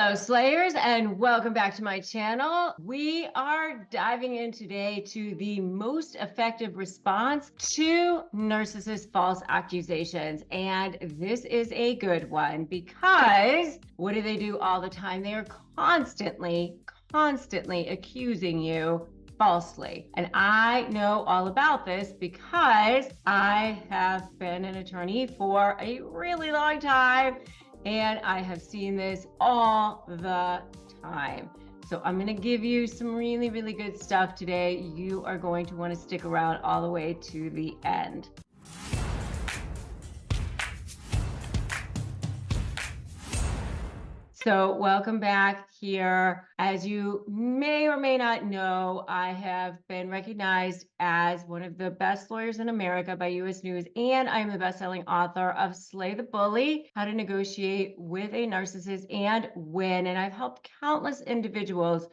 Hello, Slayers, and welcome back to my channel. We are diving in today to the most effective response to narcissist false accusations. And this is a good one because what do they do all the time? They are constantly accusing you falsely. And I know all about this because I have been an attorney for a really long time. And I have seen this all the time. So I'm going to give you some really, really good stuff today. You are going to want to stick around all the way to the end. So welcome back here. As you may or may not know, I have been recognized as one of the best lawyers in America by U.S. News, and I'm the best-selling author of Slay the Bully, How to Negotiate with a Narcissist and Win. And I've helped countless individuals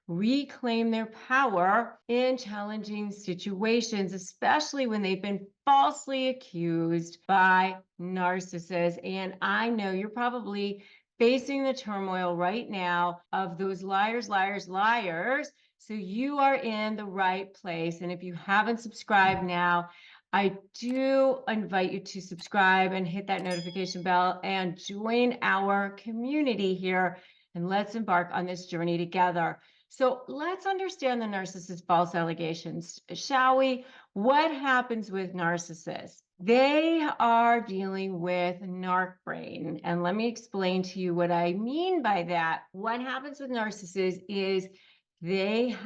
reclaim their power in challenging situations, especially when they've been falsely accused by narcissists. And I know you're probably facing the turmoil right now of those liars. So you are in the right place. And if you haven't subscribed now, I do invite you to subscribe and hit that notification bell and join our community here. And let's embark on this journey together. So let's understand the narcissist false allegations, shall we? What happens with narcissists? They are dealing with Narc Brain. And let me explain to you what I mean by that. What happens with narcissists is they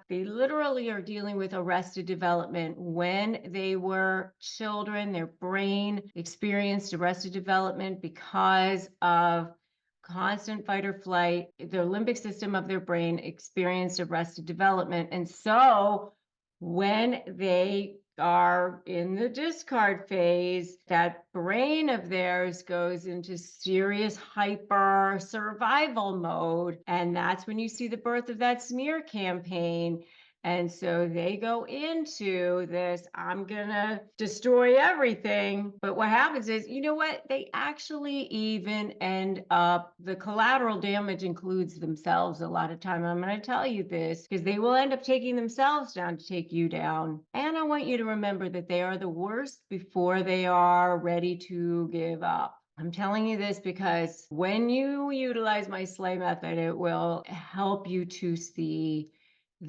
literally are dealing with arrested development. When they were children, their brain experienced arrested development because of constant fight or flight. The limbic system of their brain experienced arrested development. And so when they are in the discard phase, that brain of theirs goes into serious hyper survival mode. And that's when you see the birth of that smear campaign. And so they go into this, I'm gonna destroy everything. But what happens is, you know what? They actually even end up, the collateral damage includes themselves a lot of time. I'm gonna tell you this because they will end up taking themselves down to take you down. And I want you to remember that they are the worst before they are ready to give up. I'm telling you this because when you utilize my SLAY method, it will help you to see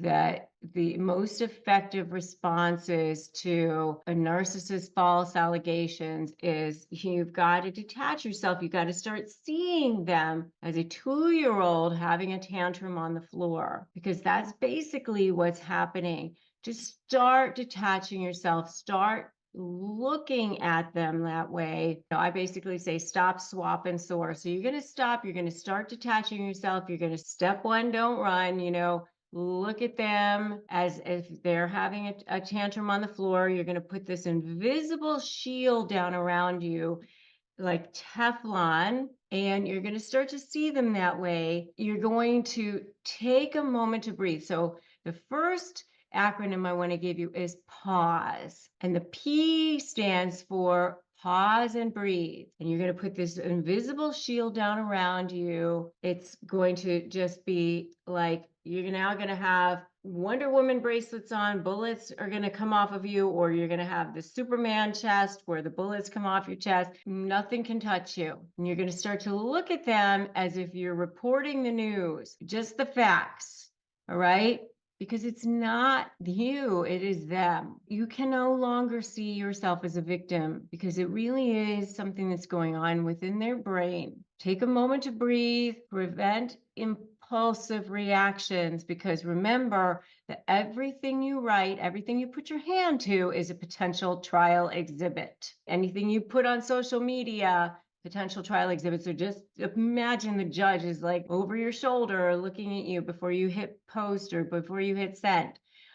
that the most effective responses to a narcissist's false allegations is you've got to detach yourself. You've got to start seeing them as a 2-year-old having a tantrum on the floor, because that's basically what's happening. Just start detaching yourself, start looking at them that way. I basically say stop, swap, and soar. So you're going to stop, you're going to start detaching yourself. You're going to step one, don't run, look at them as if they're having a tantrum on the floor. You're going to put this invisible shield down around you like Teflon, and you're going to start to see them that way. You're going to take a moment to breathe. So the first acronym I want to give you is pause. And the P stands for pause and breathe. And you're going to put this invisible shield down around you. It's going to just be like, you're now going to have Wonder Woman bracelets on, bullets are going to come off of you, or you're going to have the Superman chest where the bullets come off your chest. Nothing can touch you. And you're going to start to look at them as if you're reporting the news, just the facts. All right? Because it's not you, it is them. You can no longer see yourself as a victim because it really is something that's going on within their brain. Take a moment to breathe, prevent impulsive reactions, because remember that everything you write, everything you put your hand to is a potential trial exhibit. Anything you put on social media, potential trial exhibits. So just imagine the judge is like over your shoulder looking at you before you hit post or before you hit send.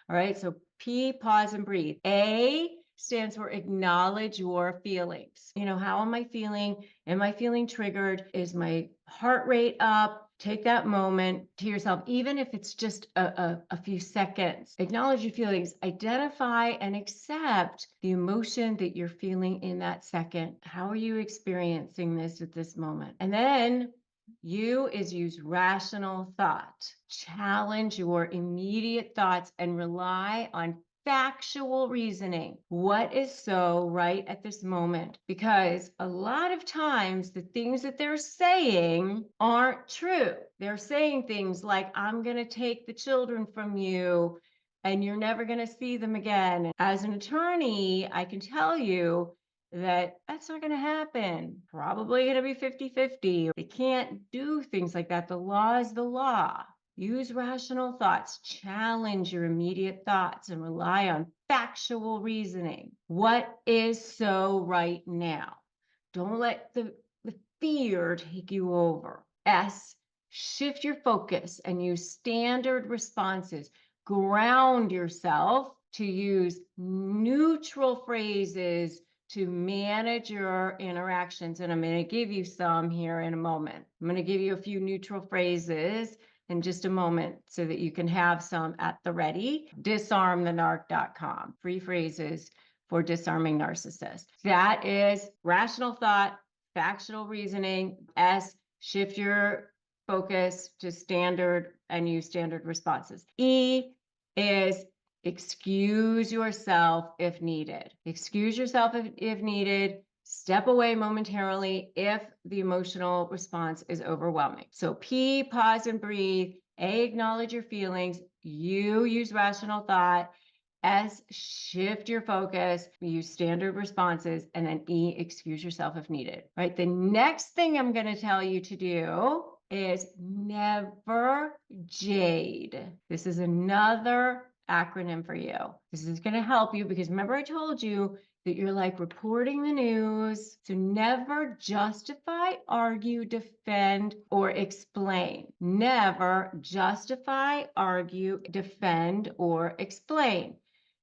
All right, so P, pause and breathe. A stands for acknowledge your feelings. How am I feeling? Am I feeling triggered? Is my heart rate up? Take that moment to yourself, even if it's just a few seconds. Acknowledge your feelings, identify and accept the emotion that you're feeling in that second. How are you experiencing this at this moment? And then you is use rational thought. Challenge your immediate thoughts and rely on factual reasoning. What is so right at this moment? Because a lot of times the things that they're saying aren't true. They're saying things like, I'm going to take the children from you and you're never going to see them again. As an attorney, I can tell you that that's not going to happen. Probably going to be 50-50. They can't do things like that. The law is the law. Use rational thoughts, challenge your immediate thoughts, and rely on factual reasoning. What is so right now? Don't let the fear take you over. S, shift your focus and use standard responses. Ground yourself to use neutral phrases to manage your interactions. And I'm going to give you some here in a moment. I'm going to give you a few neutral phrases in just a moment so that you can have some at the ready. Disarmthenarc.com. Free phrases for disarming narcissists. That is rational thought, factual reasoning. S, shift your focus to standard and use standard responses. E is excuse yourself if needed. Excuse yourself if needed. Step away momentarily if the emotional response is overwhelming. So P, pause and breathe. A, acknowledge your feelings. U, use rational thought. S, shift your focus, use standard responses, and then E, excuse yourself if needed. Right. The next thing I'm going to tell you to do is never jade. This is another acronym for you. This is going to help you because remember I told you that you're like reporting the news. So never justify, argue, defend, or explain. Never justify, argue, defend, or explain.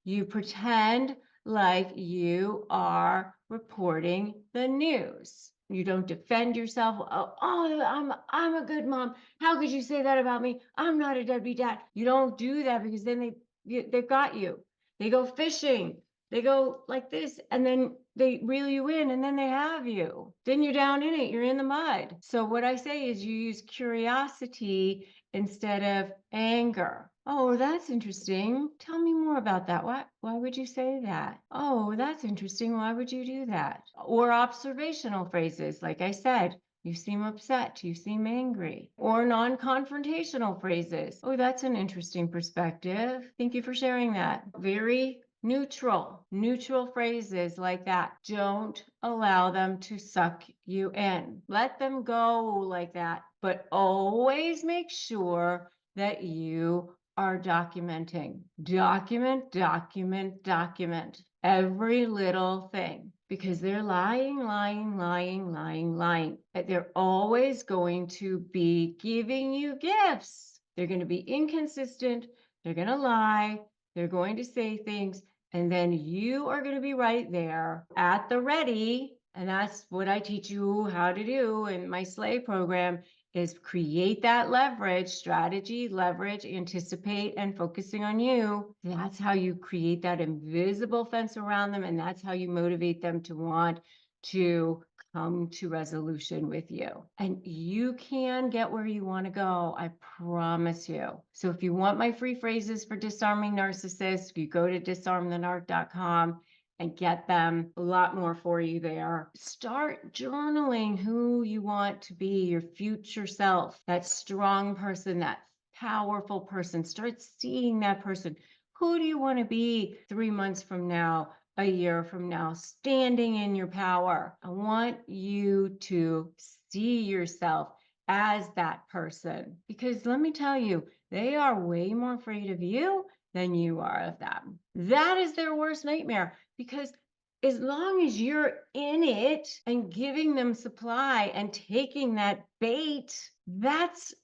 You pretend like you are reporting the news. You don't defend yourself. I'm a good mom. How could you say that about me? I'm not a deadbeat dad. You don't do that because then they've got you. They go fishing. They go like this, and then they reel you in, and then they have you. Then you're down in it. You're in the mud. So what I say is you use curiosity instead of anger. Oh, that's interesting. Tell me more about that. Why would you say that? Oh, that's interesting. Why would you do that? Or observational phrases, like I said, you seem upset, you seem angry. Or non-confrontational phrases. Oh, that's an interesting perspective. Thank you for sharing that. Very neutral phrases like that. Don't allow them to suck you in. Let them go like that, but always make sure that you are documenting. Document every little thing because they're lying. They're always going to be giving you gifts. They're going to be inconsistent. They're going to lie. They're going to say things, and then you are going to be right there at the ready. And that's what I teach you how to do in my Slay program is create that leverage, strategy, leverage, anticipate, and focusing on you. That's how you create that invisible fence around them. And that's how you motivate them to want to come to resolution with you. And you can get where you want to go. I promise you. So if you want my free phrases for disarming narcissists, you go to disarmthenarc.com and get them. A lot more for you there. Start journaling who you want to be, your future self, that strong person, that powerful person. Start seeing that person. Who do you want to be 3 months from now, a year from now, standing in your power? I want you to see yourself as that person because let me tell you, they are way more afraid of you than you are of them. That is their worst nightmare because as long as you're in it and giving them supply and taking that bait, that's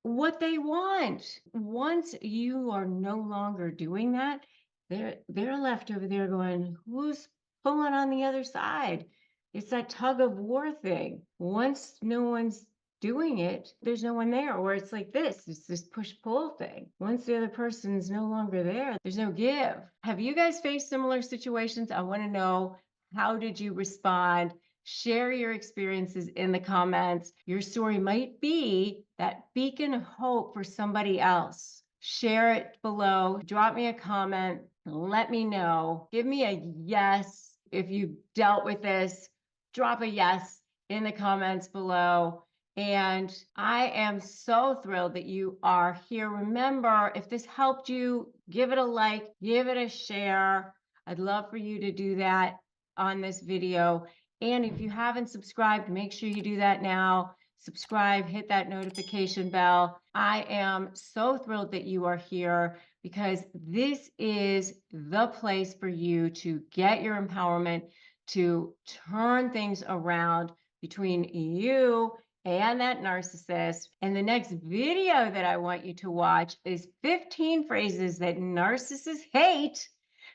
what they want. Once you are no longer doing that, they're left over there going, who's pulling on the other side? It's that tug of war thing. Once no one's doing it, there's no one there. Or it's like this, it's this push-pull thing. Once the other person's no longer there, there's no give. Have you guys faced similar situations? I want to know, how did you respond? Share your experiences in the comments. Your story might be that beacon of hope for somebody else. Share it below. Drop me a comment. Let me know. Give me a yes if you've dealt with this. Drop a yes in the comments below. And I am so thrilled that you are here. Remember, if this helped you, give it a like, give it a share. I'd love for you to do that on this video. And if you haven't subscribed, make sure you do that now. Subscribe, hit that notification bell. I am so thrilled that you are here because this is the place for you to get your empowerment, to turn things around between you and that narcissist. And the next video that I want you to watch is 15 phrases that narcissists hate,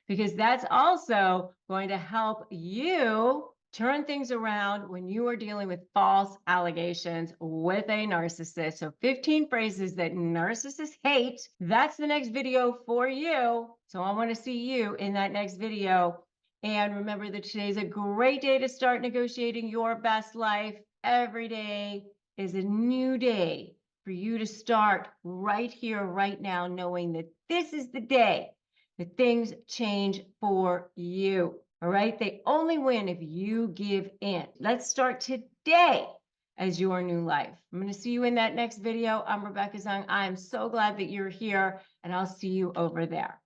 because that's also going to help you turn things around when you are dealing with false allegations with a narcissist. So 15 phrases that narcissists hate. That's the next video for you. So I want to see you in that next video. And remember that today's a great day to start negotiating your best life. Every day is a new day for you to start right here, right now, knowing that this is the day that things change for you. All right. They only win if you give in. Let's start today as your new life. I'm going to see you in that next video. I'm Rebecca Zung. I'm so glad that you're here, and I'll see you over there.